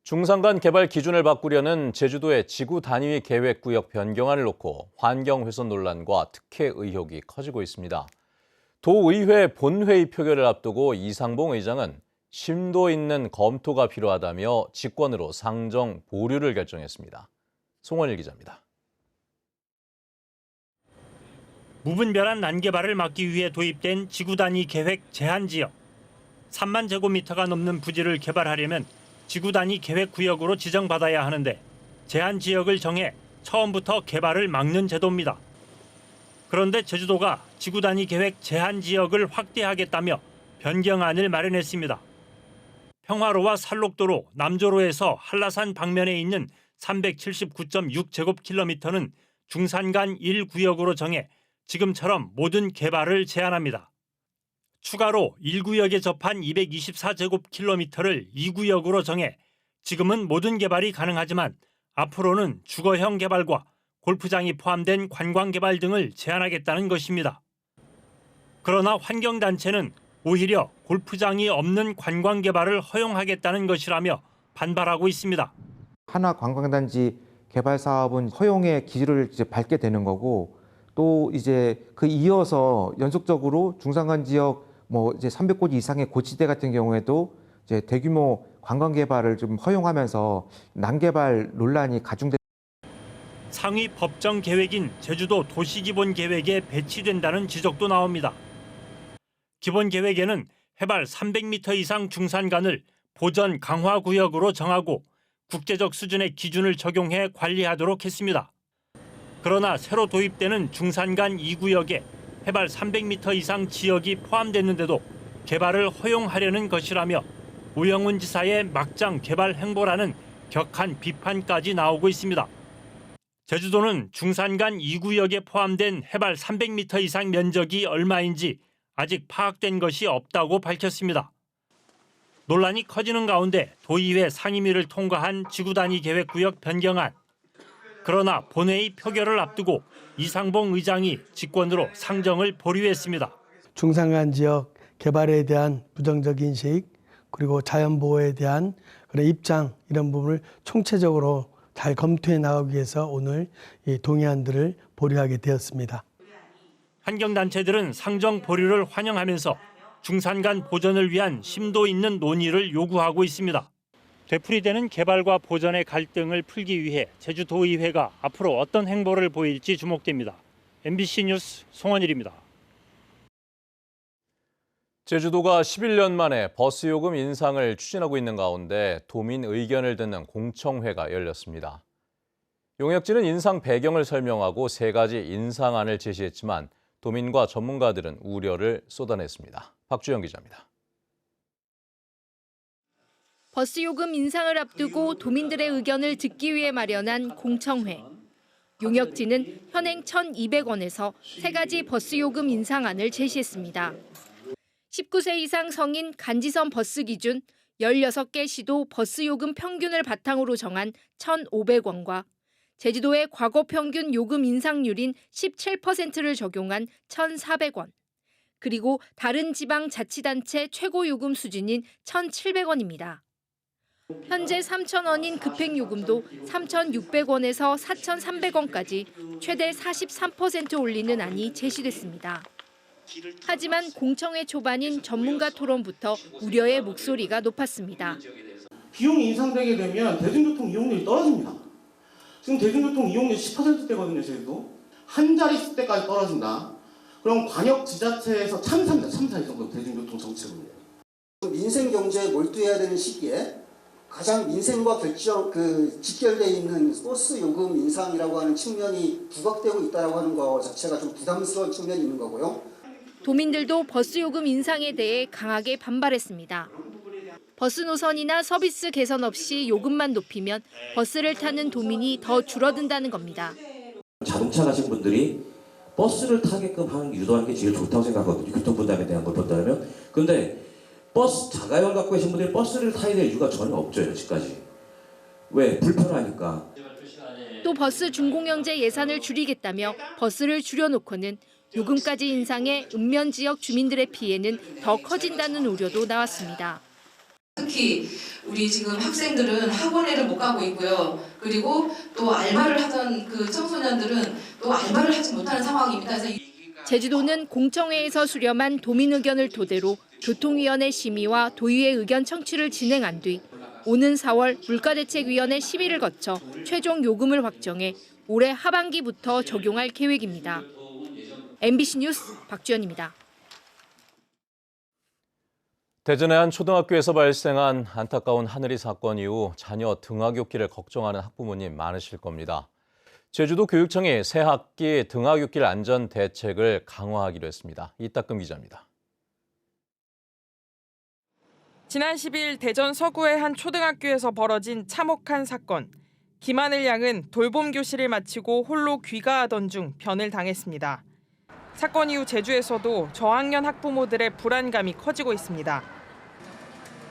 중산간 개발 기준을 바꾸려는 제주도의 지구 단위 계획 구역 변경안을 놓고 환경 훼손 논란과 특혜 의혹이 커지고 있습니다. 도의회 본회의 표결을 앞두고 이상봉 의장은 심도 있는 검토가 필요하다며 직권으로 상정 보류를 결정했습니다. 송원일 기자입니다. 무분별한 난개발을 막기 위해 도입된 지구 단위 계획 제한 지역. 3만 제곱미터가 넘는 부지를 개발하려면 지구 단위 계획 구역으로 지정받아야 하는데 제한 지역을 정해 처음부터 개발을 막는 제도입니다. 그런데 제주도가 지구 단위 계획 제한 지역을 확대하겠다며 변경안을 마련했습니다. 평화로와 살록도로 남조로에서 한라산 방면에 있는 379.6제곱킬로미터는 중산간 1구역으로 정해 지금처럼 모든 개발을 제한합니다. 추가로 1구역에 접한 224제곱킬로미터를 2구역으로 정해 지금은 모든 개발이 가능하지만 앞으로는 주거형 개발과 골프장이 포함된 관광 개발 등을 제한하겠다는 것입니다. 그러나 환경단체는 오히려 골프장이 없는 관광 개발을 허용하겠다는 것이라며 반발하고 있습니다. 하나 관광단지 개발 사업은 허용의 기준을 이제 밟게 되는 거고 또 이제 그 이어서 연속적으로 중산간 지역 이제 300곳 이상의 고지대 같은 경우에도 이제 대규모 관광 개발을 좀 허용하면서 난개발 논란이 가중돼. 상위 법정 계획인 제주도 도시기본계획에 배치된다는 지적도 나옵니다. 기본계획에는 해발 300m 이상 중산간을 보전 강화구역으로 정하고 국제적 수준의 기준을 적용해 관리하도록 했습니다. 그러나 새로 도입되는 중산간 2구역에 해발 300m 이상 지역이 포함됐는데도 개발을 허용하려는 것이라며 우영훈 지사의 막장 개발 행보라는 격한 비판까지 나오고 있습니다. 제주도는 중산간 2구역에 포함된 해발 300m 이상 면적이 얼마인지 아직 파악된 것이 없다고 밝혔습니다. 논란이 커지는 가운데 도의회 상임위를 통과한 지구단위 계획구역 변경안. 그러나 본회의 표결을 앞두고 이상봉 의장이 직권으로 상정을 보류했습니다. 중산간 지역 개발에 대한 부정적 인식 그리고 자연보호에 대한 그런 입장 이런 부분을 총체적으로 잘 검토해 나가기 위해서 오늘 이 동의안들을 보류하게 되었습니다. 환경단체들은 상정 보류를 환영하면서 중산간 보전을 위한 심도 있는 논의를 요구하고 있습니다. 되풀이되는 개발과 보전의 갈등을 풀기 위해 제주도의회가 앞으로 어떤 행보를 보일지 주목됩니다. MBC 뉴스 송원일입니다. 제주도가 11년 만에 버스 요금 인상을 추진하고 있는 가운데 도민 의견을 듣는 공청회가 열렸습니다. 용역진은 인상 배경을 설명하고 3가지 인상안을 제시했지만 도민과 전문가들은 우려를 쏟아냈습니다. 박주영 기자입니다. 버스 요금 인상을 앞두고 도민들의 의견을 듣기 위해 마련한 공청회. 용역진은 현행 1,200원에서 3가지 버스 요금 인상안을 제시했습니다. 19세 이상 성인 간지선 버스 기준 16개 시도 버스 요금 평균을 바탕으로 정한 1,500원과 제주도의 과거 평균 요금 인상률인 17%를 적용한 1,400원, 그리고 다른 지방 자치단체 최고 요금 수준인 1,700원입니다. 현재 3,000원인 급행요금도 3,600원에서 4,300원까지 최대 43% 올리는 안이 제시됐습니다. 하지만 공청회 초반인 전문가 토론부터 우려의 목소리가 높았습니다. 비용이 인상되게 되면 대중교통 이용률이 떨어집니다. 지금 대중교통 이용률 10%대거든요, 저희도. 한 자릿수대까지 떨어진다. 그럼 관역 지자체에서 참사입니다. 참사 이 정도 대중교통 정책은. 민생 경제에 몰두해야 되는 시기에 가장 민생과 직결되어 있는 버스 요금 인상이라고 하는 측면이 부각되고 있다고 하는 것 자체가 좀 부담스러운 측면이 있는 거고요. 도민들도 버스 요금 인상에 대해 강하게 반발했습니다. 버스 노선이나 서비스 개선 없이 요금만 높이면 버스를 타는 도민이 더 줄어든다는 겁니다. 자동차 가신 분들이 버스를 타게끔 유도하는 게 제일 좋다고 생각하거든요. 교통분담에 대한 걸 본다면. 그런데 버스 자가용 갖고 계신 분들이 버스를 타야 될 이유가 전혀 없죠, 여기까지. 왜? 불편하니까. 또 버스 준공영제 예산을 줄이겠다며 버스를 줄여놓고는 요금까지 인상해 읍면 지역 주민들의 피해는 더 커진다는 우려도 나왔습니다. 특히 우리 지금 학생들은 학원에를 못 가고 있고요. 그리고 또 알바를 하던 그 청소년들은 또 알바를 하지 못하는 상황입니다. 그래서 제주도는 공청회에서 수렴한 도민 의견을 토대로 교통위원회 심의와 도의회 의견 청취를 진행한 뒤 오는 4월 물가대책위원회 심의를 거쳐 최종 요금을 확정해 올해 하반기부터 적용할 계획입니다. MBC 뉴스 박주연입니다. 대전의 한 초등학교에서 발생한 안타까운 하늘이 사건 이후 자녀 등하굣길을 걱정하는 학부모님 많으실 겁니다. 제주도 교육청이 새 학기 등하굣길 안전 대책을 강화하기로 했습니다. 이따금 기자입니다. 지난 10일 대전 서구의 한 초등학교에서 벌어진 참혹한 사건. 김하늘 양은 돌봄 교실을 마치고 홀로 귀가하던 중 변을 당했습니다. 사건 이후 제주에서도 저학년 학부모들의 불안감이 커지고 있습니다.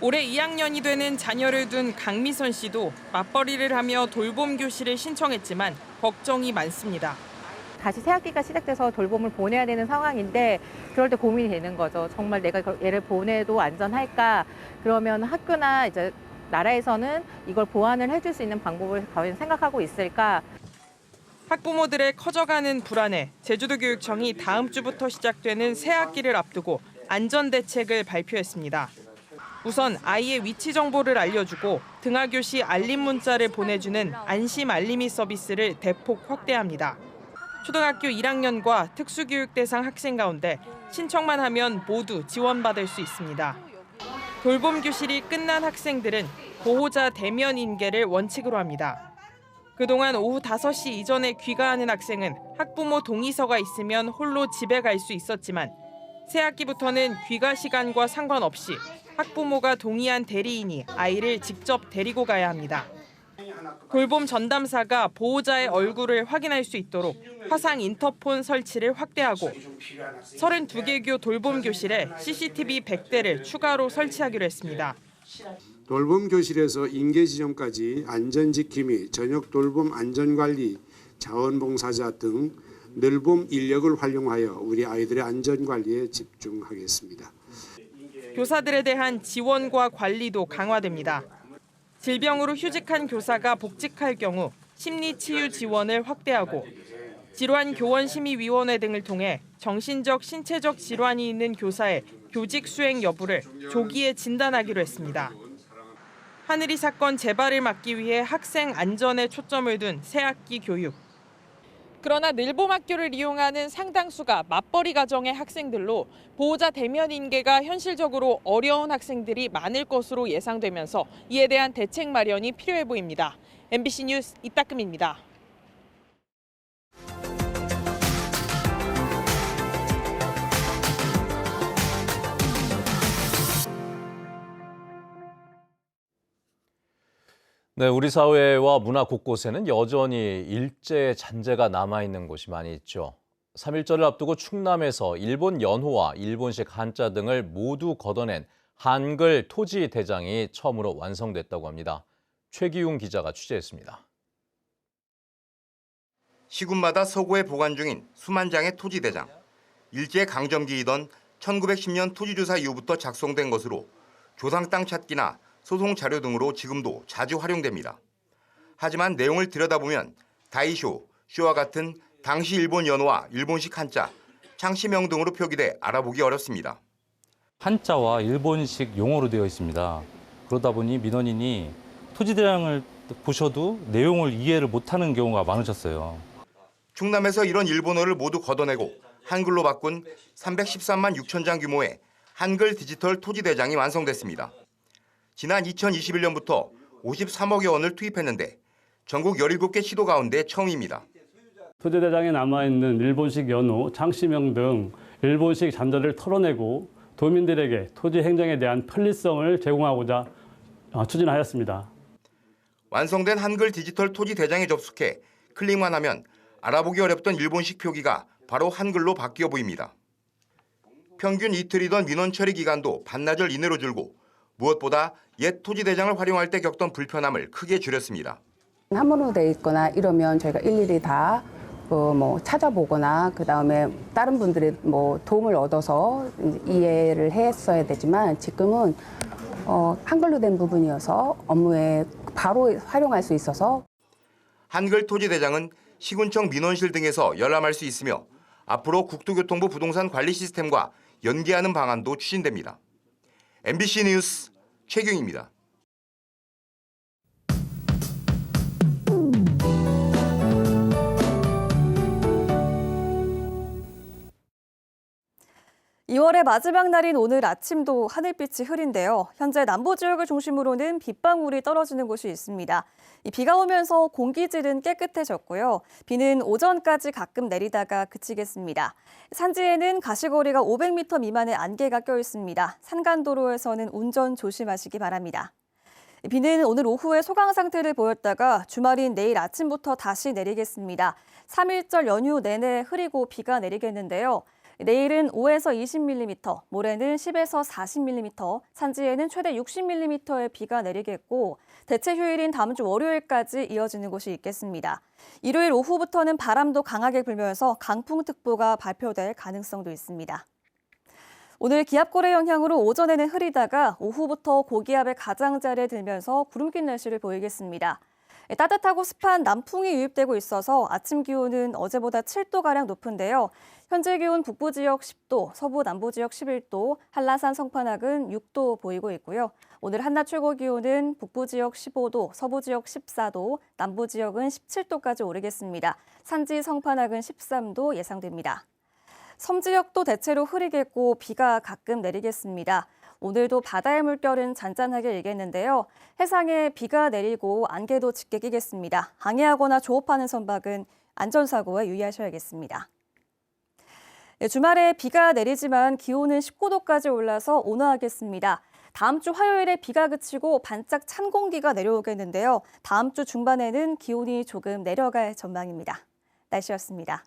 올해 2학년이 되는 자녀를 둔 강미선 씨도 맞벌이를 하며 돌봄 교실을 신청했지만 걱정이 많습니다. 다시 새학기가 시작돼서 돌봄을 보내야 되는 상황인데 그럴 때 고민이 되는 거죠. 정말 내가 얘를 보내도 안전할까? 그러면 학교나 이제 나라에서는 이걸 보완을 해줄 수 있는 방법을 과연 생각하고 있을까? 학부모들의 커져가는 불안에 제주도교육청이 다음 주부터 시작되는 새 학기를 앞두고 안전대책을 발표했습니다. 우선 아이의 위치 정보를 알려주고 등하교 시 알림 문자를 보내주는 안심 알림이 서비스를 대폭 확대합니다. 초등학교 1학년과 특수교육 대상 학생 가운데 신청만 하면 모두 지원받을 수 있습니다. 돌봄 교실이 끝난 학생들은 보호자 대면 인계를 원칙으로 합니다. 그동안 오후 5시 이전에 귀가하는 학생은 학부모 동의서가 있으면 홀로 집에 갈 수 있었지만 새 학기부터는 귀가 시간과 상관없이 학부모가 동의한 대리인이 아이를 직접 데리고 가야 합니다. 돌봄 전담사가 보호자의 얼굴을 확인할 수 있도록 화상 인터폰 설치를 확대하고 32개교 돌봄 교실에 CCTV 100대를 추가로 설치하기로 했습니다. 돌봄 교실에서 인계 지점까지 안전지킴이, 저녁 돌봄 안전관리, 자원봉사자 등 늘봄 인력을 활용하여 우리 아이들의 안전관리에 집중하겠습니다. 교사들에 대한 지원과 관리도 강화됩니다. 질병으로 휴직한 교사가 복직할 경우 심리치유 지원을 확대하고 질환교원심의위원회 등을 통해 정신적, 신체적 질환이 있는 교사의 교직 수행 여부를 조기에 진단하기로 했습니다. 하늘이 사건 재발을 막기 위해 학생 안전에 초점을 둔 새학기 교육. 그러나 늘봄 학교를 이용하는 상당수가 맞벌이 가정의 학생들로 보호자 대면 인계가 현실적으로 어려운 학생들이 많을 것으로 예상되면서 이에 대한 대책 마련이 필요해 보입니다. MBC 뉴스 이따금입니다. 네, 우리 사회와 문화 곳곳에는 여전히 일제 잔재가 남아있는 곳이 많이 있죠. 3.1절을 앞두고 충남에서 일본 연호와 일본식 한자 등을 모두 걷어낸 한글 토지 대장이 처음으로 완성됐다고 합니다. 최기웅 기자가 취재했습니다. 시군마다 서구에 보관 중인 수만 장의 토지 대장. 일제 강점기이던 1910년 토지조사 이후부터 작성된 것으로 조상 땅 찾기나 소송 자료 등으로 지금도 자주 활용됩니다. 하지만 내용을 들여다보면 다이쇼, 쇼와 같은 당시 일본 연호와 일본식 한자, 창시명 등으로 표기돼 알아보기 어렵습니다. 한자와 일본식 용어로 되어 있습니다. 그러다 보니 민원인이 토지대장을 보셔도 내용을 이해를 못하는 경우가 많으셨어요. 충남에서 이런 일본어를 모두 걷어내고 한글로 바꾼 313만 6천 장 규모의 한글 디지털 토지대장이 완성됐습니다. 지난 2021년부터 53억여 원을 투입했는데 전국 17개 시도 가운데 처음입니다. 토지대장에 남아있는 일본식 연호, 창시명 등 일본식 잔재를 털어내고 도민들에게 토지 행정에 대한 편리성을 제공하고자 추진하였습니다. 완성된 한글 디지털 토지대장에 접속해 클릭만 하면 알아보기 어렵던 일본식 표기가 바로 한글로 바뀌어 보입니다. 평균 이틀이던 민원 처리 기간도 반나절 이내로 줄고 무엇보다 옛 토지대장을 활용할 때 겪던 불편함을 크게 줄였습니다. 한문으로 돼 있거나 이러면 저희가 일일이 다 찾아보거나 그다음에 다른 분들의 도움을 얻어서 이해를 했어야 되지만 지금은 한글로 된 부분이어서 업무에 바로 활용할 수 있어서 한글 토지대장은 시군청 민원실 등에서 열람할 수 있으며 앞으로 국토교통부 부동산 관리 시스템과 연계하는 방안도 추진됩니다. MBC 뉴스 최경입니다. (2월의) 마지막 날인 오늘 아침도 하늘빛이 흐린데요. 현재 남부 지역을 중심으로는 빗방울이 떨어지는 곳이 있습니다. 비가 오면서 공기질은 깨끗해졌고요. 비는 오전까지 가끔 내리다가 그치겠습니다. 산지에는 가시거리가 500m 미만의 안개가 껴 있습니다. 산간도로에서는 운전 조심하시기 바랍니다. 비는 오늘 오후에 소강 상태를 보였다가 주말인 내일 아침부터 다시 내리겠습니다. 3일절 연휴 내내 흐리고 비가 내리겠는데요. 내일은 5에서 20mm, 모레는 10에서 40mm, 산지에는 최대 60mm의 비가 내리겠고 대체 휴일인 다음 주 월요일까지 이어지는 곳이 있겠습니다. 일요일 오후부터는 바람도 강하게 불면서 강풍특보가 발표될 가능성도 있습니다. 오늘 기압골의 영향으로 오전에는 흐리다가 오후부터 고기압의 가장자리에 들면서 구름 낀 날씨를 보이겠습니다. 따뜻하고 습한 남풍이 유입되고 있어서 아침 기온은 어제보다 7도가량 높은데요. 현재 기온 북부 지역 10도, 서부 남부 지역 11도, 한라산 성판악은 6도 보이고 있고요. 오늘 한낮 최고 기온은 북부 지역 15도, 서부 지역 14도, 남부 지역은 17도까지 오르겠습니다. 산지 성판악은 13도 예상됩니다. 섬 지역도 대체로 흐리겠고 비가 가끔 내리겠습니다. 오늘도 바다의 물결은 잔잔하게 일겠는데요. 해상에 비가 내리고 안개도 짙게 끼겠습니다. 항해하거나 조업하는 선박은 안전사고에 유의하셔야겠습니다. 주말에 비가 내리지만 기온은 19도까지 올라서 온화하겠습니다. 다음 주 화요일에 비가 그치고 반짝 찬 공기가 내려오겠는데요. 다음 주 중반에는 기온이 조금 내려갈 전망입니다. 날씨였습니다.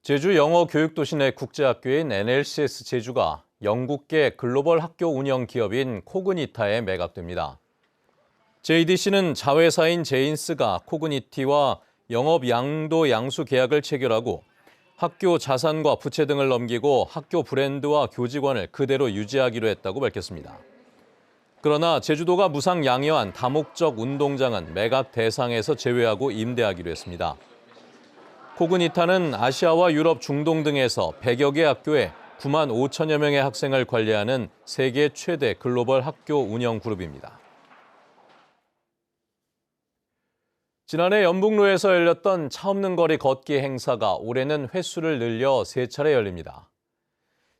제주 영어 교육도시 내 국제학교인 NLCS 제주가 영국계 글로벌 학교 운영 기업인 코그니타에 매각됩니다. JDC는 자회사인 제인스가 코그니티와 영업 양도 양수 계약을 체결하고 학교 자산과 부채 등을 넘기고 학교 브랜드와 교직원을 그대로 유지하기로 했다고 밝혔습니다. 그러나 제주도가 무상 양여한 다목적 운동장은 매각 대상에서 제외하고 임대하기로 했습니다. 코그니타는 아시아와 유럽, 중동 등에서 100여 개 학교에 9만 5천여 명의 학생을 관리하는 세계 최대 글로벌 학교 운영 그룹입니다. 지난해 연북로에서 열렸던 차 없는 거리 걷기 행사가 올해는 횟수를 늘려 3차례 열립니다.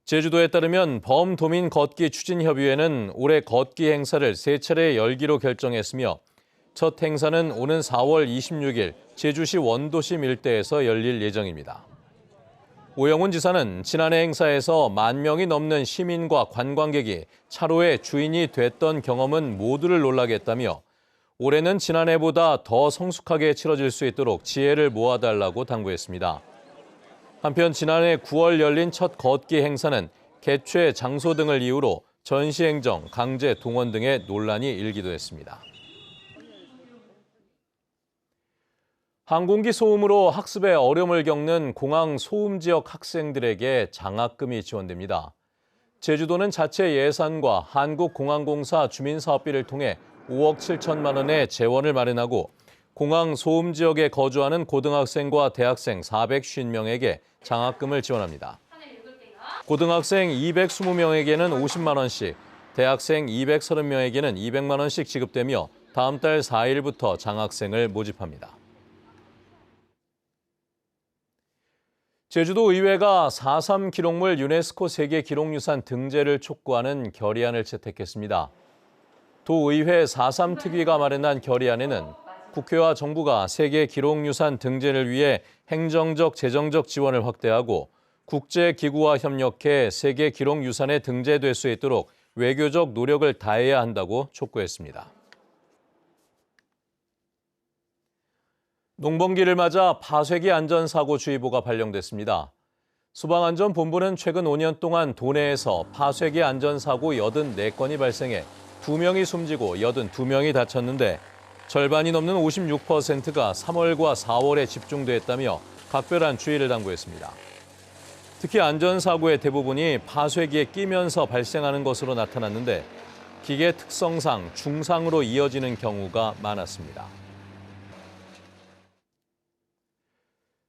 제주도에 따르면 범도민 걷기 추진협의회는 올해 걷기 행사를 3차례 열기로 결정했으며 첫 행사는 오는 4월 26일 제주시 원도심 일대에서 열릴 예정입니다. 오영훈 지사는 지난해 행사에서 1만 명이 넘는 시민과 관광객이 차로의 주인이 됐던 경험은 모두를 놀라게 했다며 올해는 지난해보다 더 성숙하게 치러질 수 있도록 지혜를 모아달라고 당부했습니다. 한편 지난해 9월 열린 첫 걷기 행사는 개최 장소 등을 이유로 전시행정, 강제 동원 등의 논란이 일기도 했습니다. 항공기 소음으로 학습에 어려움을 겪는 공항 소음 지역 학생들에게 장학금이 지원됩니다. 제주도는 자체 예산과 한국공항공사 주민사업비를 통해 5억 7천만 원의 재원을 마련하고 공항 소음 지역에 거주하는 고등학생과 대학생 450명에게 장학금을 지원합니다. 고등학생 220명에게는 50만 원씩, 대학생 230명에게는 200만 원씩 지급되며 다음 달 4일부터 장학생을 모집합니다. 제주도 의회가 4.3 기록물 유네스코 세계 기록유산 등재를 촉구하는 결의안을 채택했습니다. 도의회 4.3 특위가 마련한 결의안에는 국회와 정부가 세계 기록유산 등재를 위해 행정적, 재정적 지원을 확대하고 국제기구와 협력해 세계 기록유산에 등재될 수 있도록 외교적 노력을 다해야 한다고 촉구했습니다. 농번기를 맞아 파쇄기 안전사고주의보가 발령됐습니다. 소방안전본부는 최근 5년 동안 도내에서 파쇄기 안전사고 84건이 발생해 2명이 숨지고 82명이 다쳤는데 절반이 넘는 56%가 3월과 4월에 집중됐다며 각별한 주의를 당부했습니다. 특히 안전사고의 대부분이 파쇄기에 끼면서 발생하는 것으로 나타났는데 기계 특성상 중상으로 이어지는 경우가 많았습니다.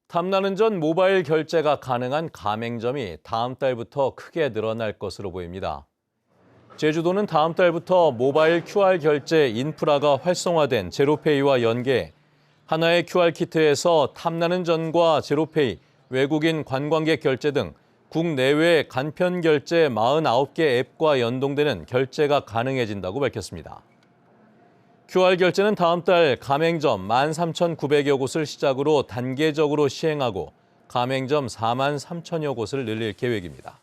탐나는 전 모바일 결제가 가능한 가맹점이 다음 달부터 크게 늘어날 것으로 보입니다. 제주도는 다음 달부터 모바일 QR 결제 인프라가 활성화된 제로페이와 연계, 하나의 QR키트에서 탐나는 전과 제로페이, 외국인 관광객 결제 등 국내외 간편 결제 49개 앱과 연동되는 결제가 가능해진다고 밝혔습니다. QR 결제는 다음 달 가맹점 13,900여 곳을 시작으로 단계적으로 시행하고 가맹점 4만 3천여 곳을 늘릴 계획입니다.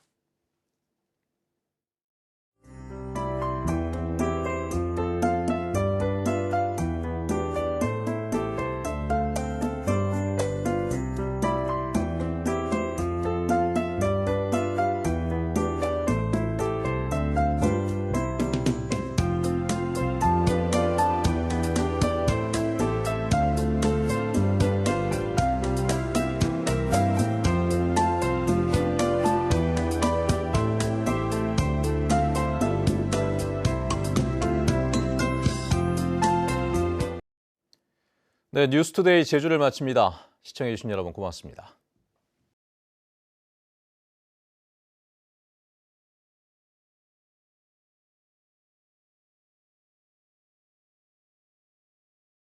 네, 뉴스투데이 제주를 마칩니다. 시청해주신 여러분 고맙습니다.